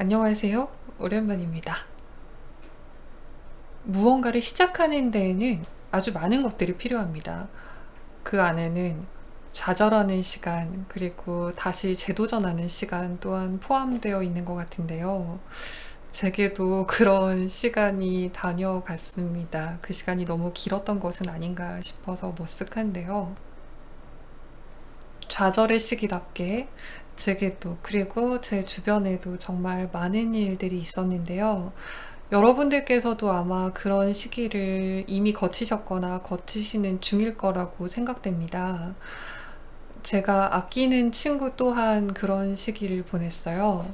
안녕하세요. 오랜만입니다. 무언가를 시작하는 데에는 아주 많은 것들이 필요합니다. 그 안에는 좌절하는 시간, 그리고 다시 재도전하는 시간 또한 포함되어 있는 것 같은데요. 제게도 그런 시간이 다녀갔습니다. 그 시간이 너무 길었던 것은 아닌가 싶어서 머쓱한데요. 좌절의 시기답게 제게도 그리고 제 주변에도 정말 많은 일들이 있었는데요. 여러분들께서도 아마 그런 시기를 이미 거치셨거나 거치시는 중일 거라고 생각됩니다. 제가 아끼는 친구 또한 그런 시기를 보냈어요.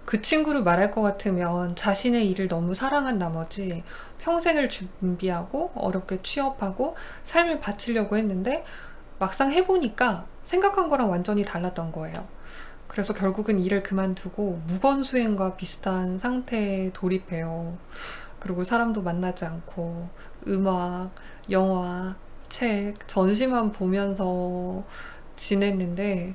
그 친구를 말할 것 같으면 자신의 일을 너무 사랑한 나머지 평생을 준비하고 어렵게 취업하고 삶을 바치려고 했는데 막상 해보니까 생각한 거랑 완전히 달랐던 거예요. 그래서 결국은 일을 그만두고 무건수행과 비슷한 상태에 돌입해요. 그리고 사람도 만나지 않고 음악, 영화, 책, 전시만 보면서 지냈는데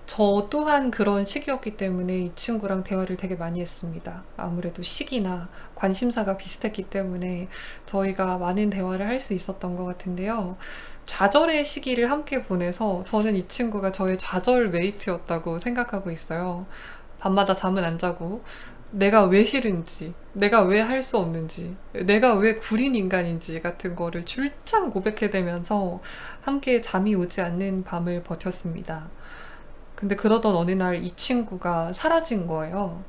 저 또한 그런 시기였기 때문에 이 친구랑 대화를 되게 많이 했습니다. 아무래도 시기나 관심사가 비슷했기 때문에 저희가 많은 대화를 할 수 있었던 것 같은데요. 좌절의 시기를 함께 보내서 저는 이 친구가 저의 좌절 메이트였다고 생각하고 있어요. 밤마다 잠은 안 자고 내가 왜 싫은지, 내가 왜 할 수 없는지, 내가 왜 구린 인간인지 같은 거를 줄창 고백해대면서 함께 잠이 오지 않는 밤을 버텼습니다. 근데 그러던 어느 날 이 친구가 사라진 거예요.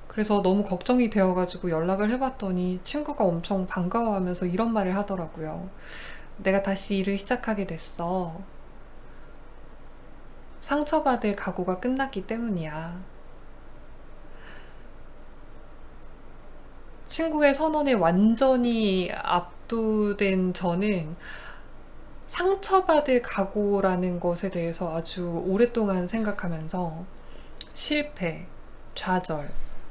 그래서 너무 걱정이 되어가지고 연락을 해봤더니 친구가 엄청 반가워하면서 이런 말을 하더라고요. 내가 다시 일을 시작하게 됐어. 상처받을 각오가 끝났기 때문이야. 친구의 선언에 완전히 압도된 저는 상처받을 각오라는 것에 대해서 아주 오랫동안 생각하면서 실패, 좌절,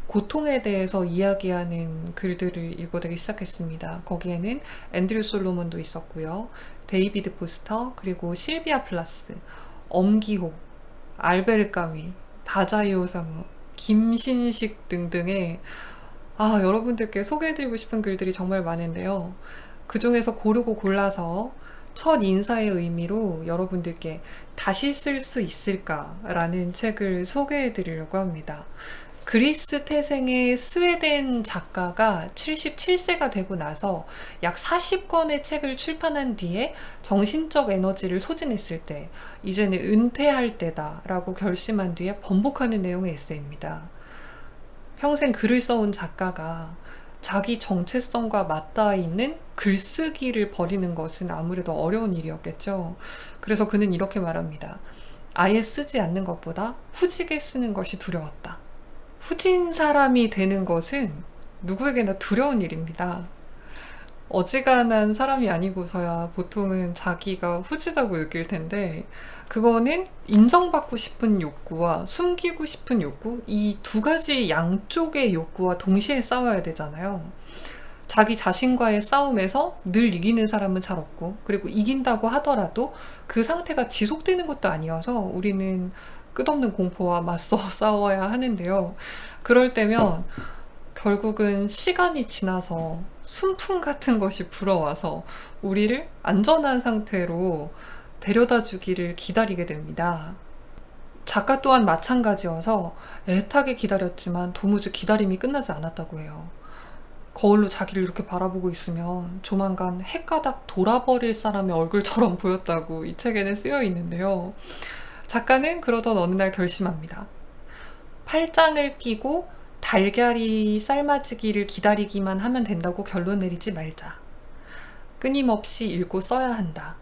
고통에 대해서 이야기하는 글들을 읽어내기 시작했습니다. 거기에는 앤드류 솔로몬도 있었고요. 데이비드 포스터, 그리고 실비아 플라스, 엄기호, 알베르 까미, 다자이 오사무, 김신식 등등의 여러분들께 소개해드리고 싶은 글들이 정말 많은데요. 그 중에서 고르고 골라서 첫 인사의 의미로 여러분들께 다시 쓸 수 있을까라는 책을 소개해드리려고 합니다. 그리스 태생의 스웨덴 작가가 77세가 되고 나서 약 40권의 책을 출판한 뒤에 정신적 에너지를 소진했을 때 이제는 은퇴할 때다라고 결심한 뒤에 번복하는 내용의 에세이입니다. 평생 글을 써온 작가가 자기 정체성과 맞닿아 있는 글쓰기를 버리는 것은 아무래도 어려운 일이었겠죠. 그래서 그는 이렇게 말합니다. 아예 쓰지 않는 것보다 후지게 쓰는 것이 두려웠다. 후진 사람이 되는 것은 누구에게나 두려운 일입니다. 어지간한 사람이 아니고서야 보통은 자기가 후지다고 느낄 텐데 그거는 인정받고 싶은 욕구와 숨기고 싶은 욕구, 이 두 가지 양쪽의 욕구와 동시에 싸워야 되잖아요. 자기 자신과의 싸움에서 늘 이기는 사람은 잘 없고, 그리고 이긴다고 하더라도 그 상태가 지속되는 것도 아니어서 우리는 끝없는 공포와 맞서 싸워야 하는데요. 그럴 때면 결국은 시간이 지나서 순풍 같은 것이 불어와서 우리를 안전한 상태로 데려다 주기를 기다리게 됩니다. 작가 또한 마찬가지여서 애타게 기다렸지만 도무지 기다림이 끝나지 않았다고 해요. 거울로 자기를 이렇게 바라보고 있으면 조만간 헷가닥 돌아버릴 사람의 얼굴처럼 보였다고 이 책에는 쓰여 있는데요. 작가는 그러던 어느 날 결심합니다. 팔짱을 끼고 달걀이 삶아지기를 기다리기만 하면 된다고 결론 내리지 말자. 끊임없이 읽고 써야 한다.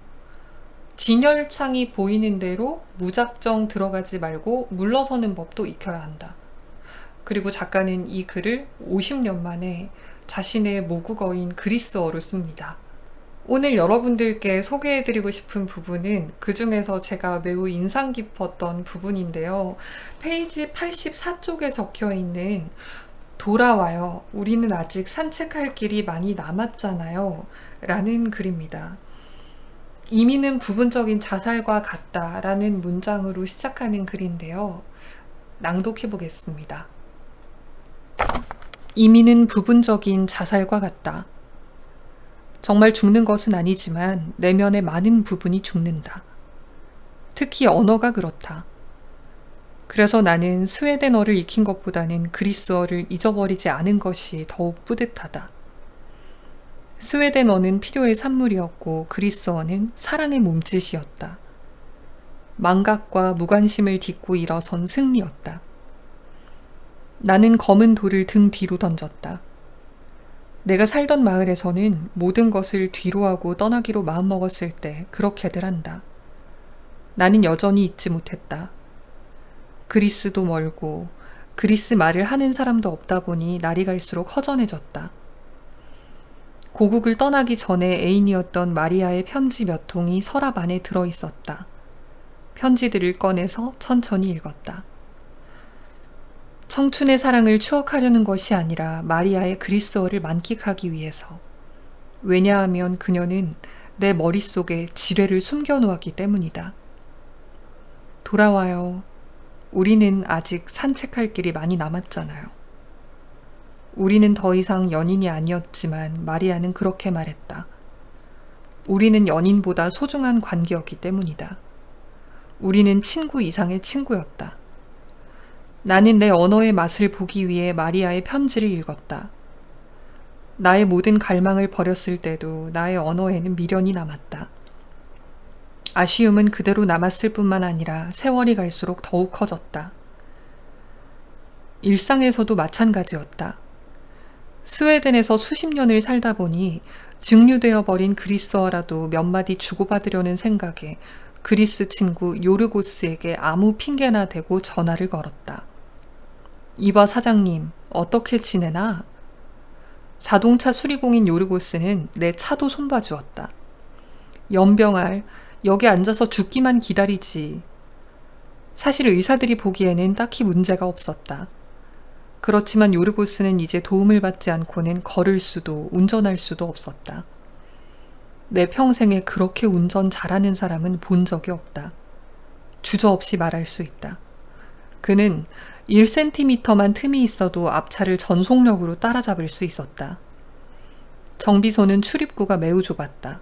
진열창이 보이는 대로 무작정 들어가지 말고 물러서는 법도 익혀야 한다. 그리고 작가는 이 글을 50년 만에 자신의 모국어인 그리스어로 씁니다. 오늘 여러분들께 소개해드리고 싶은 부분은 그 중에서 제가 매우 인상 깊었던 부분인데요. 페이지 84쪽에 적혀 있는 돌아와요. 우리는 아직 산책할 길이 많이 남았잖아요. 라는 글입니다. 이민은 부분적인 자살과 같다 라는 문장으로 시작하는 글인데요. 낭독해 보겠습니다. 이민은 부분적인 자살과 같다. 정말 죽는 것은 아니지만 내면의 많은 부분이 죽는다. 특히 언어가 그렇다. 그래서 나는 스웨덴어를 익힌 것보다는 그리스어를 잊어버리지 않은 것이 더욱 뿌듯하다. 스웨덴어는 필요의 산물이었고 그리스어는 사랑의 몸짓이었다. 망각과 무관심을 딛고 일어선 승리였다. 나는 검은 돌을 등 뒤로 던졌다. 내가 살던 마을에서는 모든 것을 뒤로하고 떠나기로 마음먹었을 때 그렇게들 한다. 나는 여전히 잊지 못했다. 그리스도 멀고 그리스 말을 하는 사람도 없다 보니 날이 갈수록 허전해졌다. 고국을 떠나기 전에 애인이었던 마리아의 편지 몇 통이 서랍 안에 들어있었다. 편지들을 꺼내서 천천히 읽었다. 청춘의 사랑을 추억하려는 것이 아니라 마리아의 그리스어를 만끽하기 위해서. 왜냐하면 그녀는 내 머릿속에 지뢰를 숨겨놓았기 때문이다. 돌아와요. 우리는 아직 산책할 길이 많이 남았잖아요. 우리는 더 이상 연인이 아니었지만 마리아는 그렇게 말했다. 우리는 연인보다 소중한 관계였기 때문이다. 우리는 친구 이상의 친구였다. 나는 내 언어의 맛을 보기 위해 마리아의 편지를 읽었다. 나의 모든 갈망을 버렸을 때도 나의 언어에는 미련이 남았다. 아쉬움은 그대로 남았을 뿐만 아니라 세월이 갈수록 더욱 커졌다. 일상에서도 마찬가지였다. 스웨덴에서 수십 년을 살다 보니 증류되어 버린 그리스어라도 몇 마디 주고받으려는 생각에 그리스 친구 요르고스에게 아무 핑계나 대고 전화를 걸었다. 이봐 사장님, 어떻게 지내나? 자동차 수리공인 요르고스는 내 차도 손봐주었다. 연병알, 여기 앉아서 죽기만 기다리지. 사실 의사들이 보기에는 딱히 문제가 없었다. 그렇지만 요르고스는 이제 도움을 받지 않고는 걸을 수도 운전할 수도 없었다. 내 평생에 그렇게 운전 잘하는 사람은 본 적이 없다. 주저없이 말할 수 있다. 그는 1cm만 틈이 있어도 앞차를 전속력으로 따라잡을 수 있었다. 정비소는 출입구가 매우 좁았다.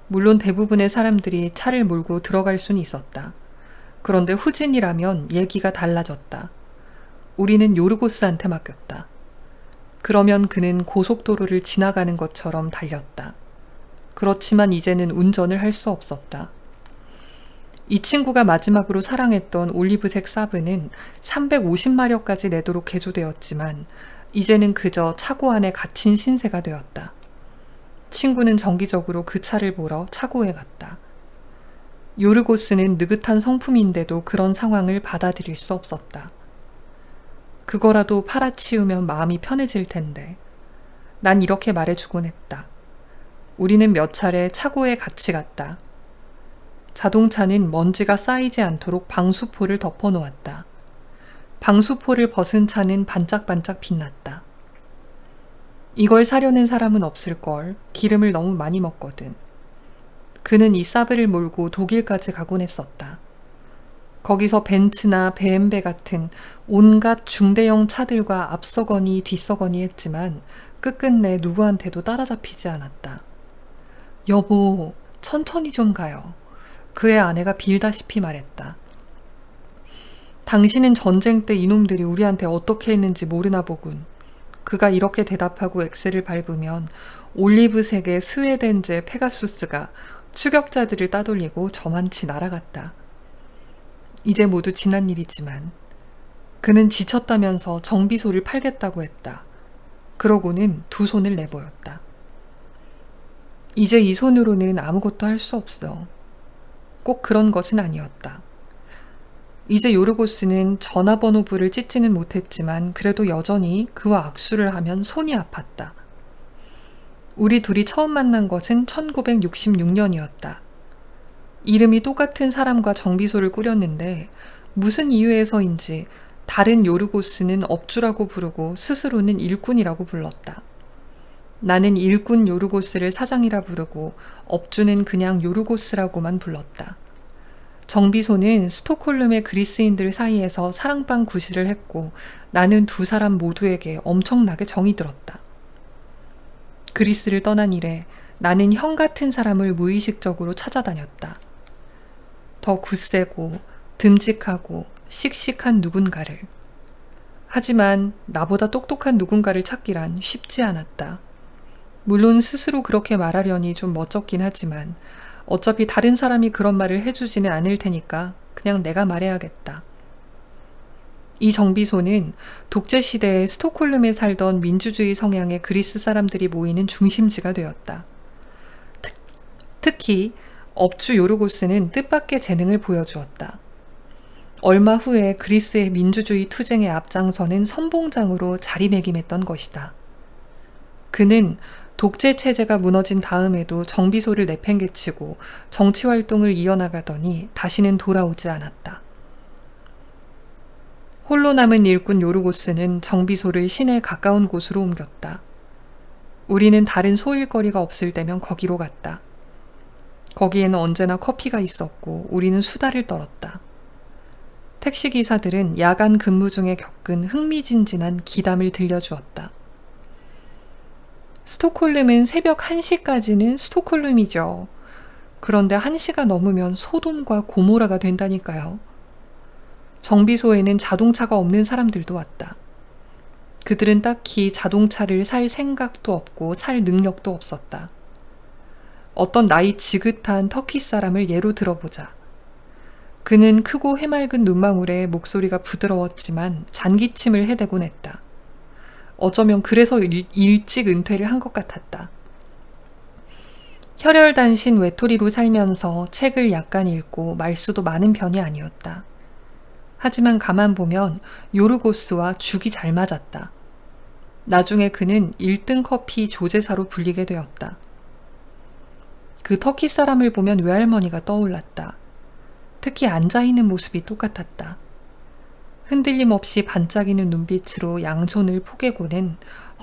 물론 대부분의 사람들이 차를 몰고 들어갈 수는 있었다. 그런데 후진이라면 얘기가 달라졌다. 우리는 요르고스한테 맡겼다. 그러면 그는 고속도로를 지나가는 것처럼 달렸다. 그렇지만 이제는 운전을 할 수 없었다. 이 친구가 마지막으로 사랑했던 올리브색 사브는 350마력까지 내도록 개조되었지만 이제는 그저 차고 안에 갇힌 신세가 되었다. 친구는 정기적으로 그 차를 보러 차고에 갔다. 요르고스는 느긋한 성품인데도 그런 상황을 받아들일 수 없었다. 그거라도 팔아치우면 마음이 편해질 텐데. 난 이렇게 말해주곤 했다. 우리는 몇 차례 차고에 같이 갔다. 자동차는 먼지가 쌓이지 않도록 방수포를 덮어놓았다. 방수포를 벗은 차는 반짝반짝 빛났다. 이걸 사려는 사람은 없을걸. 기름을 너무 많이 먹거든. 그는 이 사브를 몰고 독일까지 가곤 했었다. 거기서 벤츠나 BMW 같은 온갖 중대형 차들과 앞서거니 뒤서거니 했지만 끝끝내 누구한테도 따라잡히지 않았다. 여보, 천천히 좀 가요. 그의 아내가 빌다시피 말했다. 당신은 전쟁 때 이놈들이 우리한테 어떻게 했는지 모르나 보군. 그가 이렇게 대답하고 엑셀을 밟으면 올리브색의 스웨덴제 페가수스가 추격자들을 따돌리고 저만치 날아갔다. 이제 모두 지난 일이지만 그는 지쳤다면서 정비소를 팔겠다고 했다. 그러고는 두 손을 내보였다. 이제 이 손으로는 아무것도 할 수 없어. 꼭 그런 것은 아니었다. 이제 요르고스는 전화번호부를 찢지는 못했지만 그래도 여전히 그와 악수를 하면 손이 아팠다. 우리 둘이 처음 만난 것은 1966년이었다. 이름이 똑같은 사람과 정비소를 꾸렸는데 무슨 이유에서인지 다른 요르고스는 업주라고 부르고 스스로는 일꾼이라고 불렀다. 나는 일꾼 요르고스를 사장이라 부르고 업주는 그냥 요르고스라고만 불렀다. 정비소는 스톡홀름의 그리스인들 사이에서 사랑방 구실을 했고 나는 두 사람 모두에게 엄청나게 정이 들었다. 그리스를 떠난 이래 나는 형 같은 사람을 무의식적으로 찾아다녔다. 더 굳세고 듬직하고 씩씩한 누군가를. 하지만 나보다 똑똑한 누군가를 찾기란 쉽지 않았다. 물론 스스로 그렇게 말하려니 좀 멋쩍긴 하지만 어차피 다른 사람이 그런 말을 해주지는 않을 테니까 그냥 내가 말해야겠다. 이 정비소는 독재시대에 스톡홀름에 살던 민주주의 성향의 그리스 사람들이 모이는 중심지가 되었다. 특히 업주 요르고스는 뜻밖의 재능을 보여주었다. 얼마 후에 그리스의 민주주의 투쟁에 앞장서는 선봉장으로 자리매김했던 것이다. 그는 독재 체제가 무너진 다음에도 정비소를 내팽개치고 정치활동을 이어나가더니 다시는 돌아오지 않았다. 홀로 남은 일꾼 요르고스는 정비소를 시내 가까운 곳으로 옮겼다. 우리는 다른 소일거리가 없을 때면 거기로 갔다. 거기에는 언제나 커피가 있었고 우리는 수다를 떨었다. 택시기사들은 야간 근무 중에 겪은 흥미진진한 기담을 들려주었다. 스톡홀름은 새벽 1시까지는 스톡홀름이죠. 그런데 1시가 넘으면 소돔과 고모라가 된다니까요. 정비소에는 자동차가 없는 사람들도 왔다. 그들은 딱히 자동차를 살 생각도 없고 살 능력도 없었다. 어떤 나이 지긋한 터키 사람을 예로 들어보자. 그는 크고 해맑은 눈망울에 목소리가 부드러웠지만 잔기침을 해대곤 했다. 어쩌면 그래서 일찍 은퇴를 한 것 같았다. 혈혈단신 외톨이로 살면서 책을 약간 읽고 말수도 많은 편이 아니었다. 하지만 가만 보면 요르고스와 죽이 잘 맞았다. 나중에 그는 1등 커피 조제사로 불리게 되었다. 그 터키 사람을 보면 외할머니가 떠올랐다. 특히 앉아있는 모습이 똑같았다. 흔들림 없이 반짝이는 눈빛으로 양손을 포개고는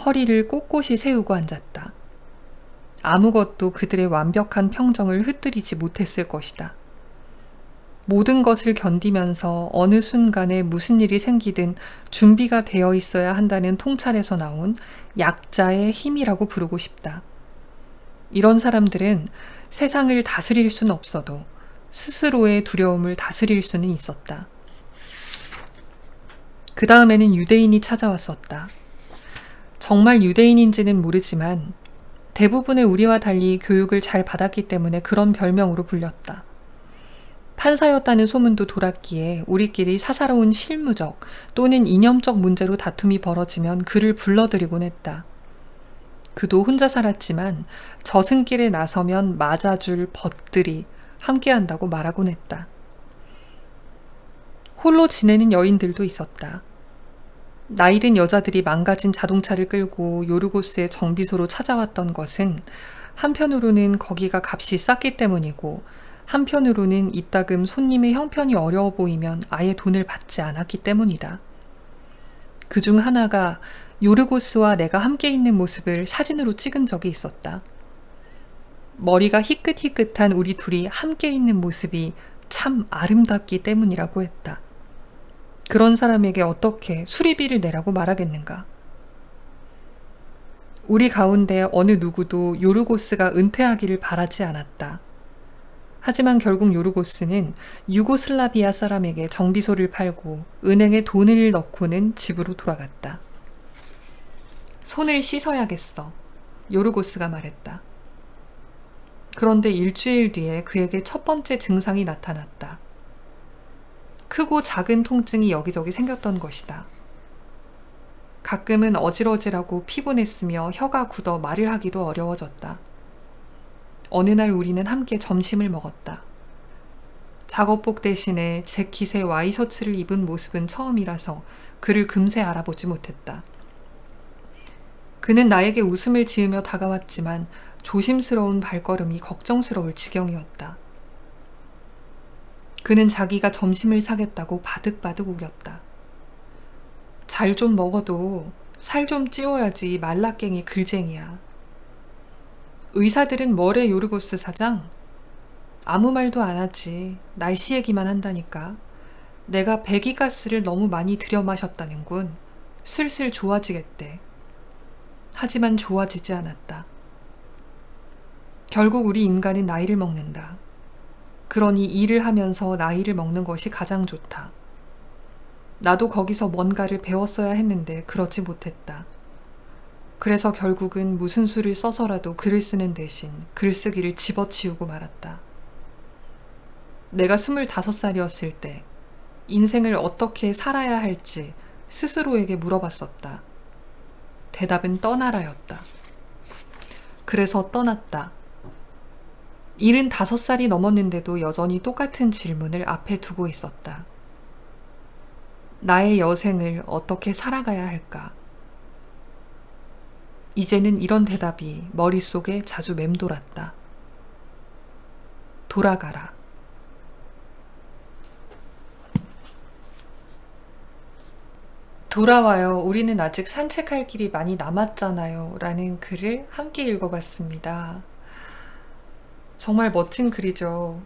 허리를 꼿꼿이 세우고 앉았다. 아무것도 그들의 완벽한 평정을 흩뜨리지 못했을 것이다. 모든 것을 견디면서 어느 순간에 무슨 일이 생기든 준비가 되어 있어야 한다는 통찰에서 나온 약자의 힘이라고 부르고 싶다. 이런 사람들은 세상을 다스릴 수는 없어도 스스로의 두려움을 다스릴 수는 있었다. 그 다음에는 유대인이 찾아왔었다. 정말 유대인인지는 모르지만 대부분의 우리와 달리 교육을 잘 받았기 때문에 그런 별명으로 불렸다. 판사였다는 소문도 돌았기에 우리끼리 사사로운 실무적 또는 이념적 문제로 다툼이 벌어지면 그를 불러들이곤 했다. 그도 혼자 살았지만 저승길에 나서면 맞아줄 벗들이 함께한다고 말하곤 했다. 홀로 지내는 여인들도 있었다. 나이든 여자들이 망가진 자동차를 끌고 요르고스의 정비소로 찾아왔던 것은 한편으로는 거기가 값이 쌌기 때문이고 한편으로는 이따금 손님의 형편이 어려워 보이면 아예 돈을 받지 않았기 때문이다. 그중 하나가 요르고스와 내가 함께 있는 모습을 사진으로 찍은 적이 있었다. 머리가 희끗희끗한 우리 둘이 함께 있는 모습이 참 아름답기 때문이라고 했다. 그런 사람에게 어떻게 수리비를 내라고 말하겠는가? 우리 가운데 어느 누구도 요르고스가 은퇴하기를 바라지 않았다. 하지만 결국 요르고스는 유고슬라비아 사람에게 정비소를 팔고 은행에 돈을 넣고는 집으로 돌아갔다. 손을 씻어야겠어. 요르고스가 말했다. 그런데 일주일 뒤에 그에게 첫 번째 증상이 나타났다. 크고 작은 통증이 여기저기 생겼던 것이다. 가끔은 어질어질하고 피곤했으며 혀가 굳어 말을 하기도 어려워졌다. 어느 날 우리는 함께 점심을 먹었다. 작업복 대신에 재킷의 와이셔츠를 입은 모습은 처음이라서 그를 금세 알아보지 못했다. 그는 나에게 웃음을 지으며 다가왔지만 조심스러운 발걸음이 걱정스러울 지경이었다. 그는 자기가 점심을 사겠다고 바득바득 우겼다. 잘 좀 먹어도 살 좀 찌워야지 말라깽이 글쟁이야. 의사들은 뭐래 요르고스 사장? 아무 말도 안 하지. 날씨 얘기만 한다니까. 내가 배기가스를 너무 많이 들여 마셨다는군. 슬슬 좋아지겠대. 하지만 좋아지지 않았다. 결국 우리 인간은 나이를 먹는다. 그러니 일을 하면서 나이를 먹는 것이 가장 좋다. 나도 거기서 뭔가를 배웠어야 했는데 그렇지 못했다. 그래서 결국은 무슨 수를 써서라도 글을 쓰는 대신 글쓰기를 집어치우고 말았다. 내가 25살이었을 때 인생을 어떻게 살아야 할지 스스로에게 물어봤었다. 대답은 떠나라였다. 그래서 떠났다. 75살이 넘었는데도 여전히 똑같은 질문을 앞에 두고 있었다. 나의 여생을 어떻게 살아가야 할까? 이제는 이런 대답이 머릿속에 자주 맴돌았다. 돌아가라. 돌아와요. 우리는 아직 산책할 길이 많이 남았잖아요. 라는 글을 함께 읽어봤습니다. 정말 멋진 글이죠.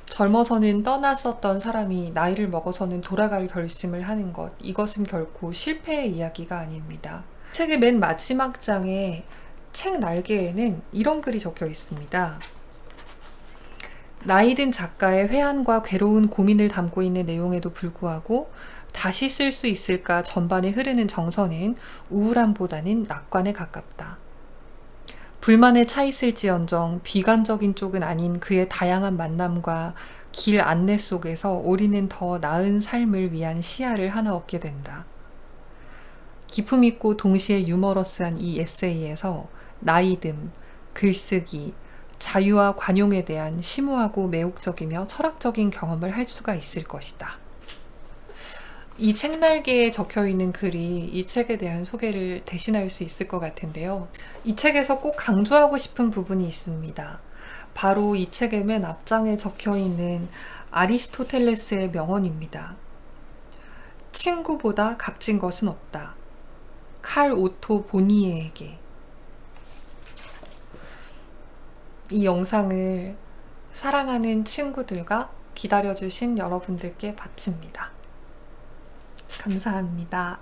젊어서는 떠났었던 사람이 나이를 먹어서는 돌아갈 결심을 하는 것, 이것은 결코 실패의 이야기가 아닙니다. 책의 맨 마지막 장에 책 날개에는 이런 글이 적혀 있습니다. 나이든 작가의 회한과 괴로운 고민을 담고 있는 내용에도 불구하고 다시 쓸 수 있을까 전반에 흐르는 정서는 우울함보다는 낙관에 가깝다. 불만에 차 있을지언정 비관적인 쪽은 아닌 그의 다양한 만남과 길 안내 속에서 우리는 더 나은 삶을 위한 시야를 하나 얻게 된다. 기품 있고 동시에 유머러스한 이 에세이에서 나이듦, 글쓰기, 자유와 관용에 대한 심오하고 매혹적이며 철학적인 경험을 할 수가 있을 것이다. 이 책날개에 적혀있는 글이 이 책에 대한 소개를 대신할 수 있을 것 같은데요. 이 책에서 꼭 강조하고 싶은 부분이 있습니다. 바로 이 책의 맨 앞장에 적혀있는 아리스토텔레스의 명언입니다. 친구보다 값진 것은 없다. 칼 오토 보니에에게. 이 영상을 사랑하는 친구들과 기다려주신 여러분들께 바칩니다. 감사합니다.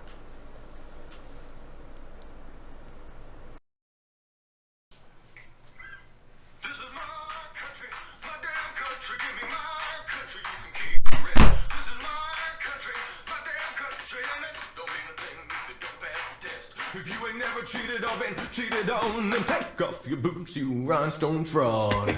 If you ain't never cheated or been cheated on, then take off your boots, you rhinestone fraud.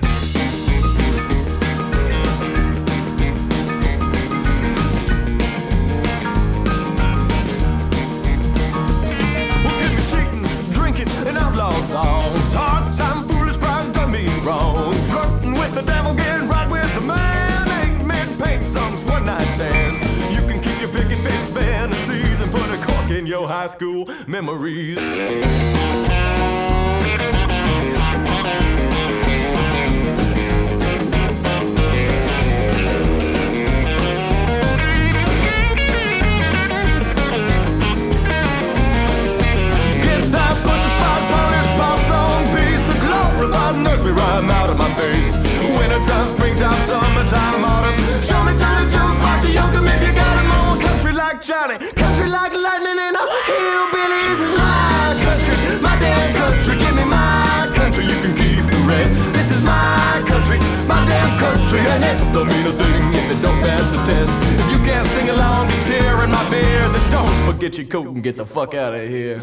Well, give me cheating, drinking, and outlaw songs. Hard time, foolish pride, done me wrong. Flirting with the devil, getting right with the man. Ain't men paint songs, one night stands. You can keep your picket fence fantasies and put a cork in your high school memories. Nursery rhyme out of my face. Wintertime, springtime, summertime, autumn. Show me time to jukebox, you yoke 'em if you got 'em on. Country like Johnny, country like lightning in a hillbilly. This is my country, my damn country. Give me my country, you can keep the rest. This is my country, my damn country. And it don't mean a thing if it don't pass the test. If you can't sing along to tearing my beer, then don't forget your coat and get the fuck out of here.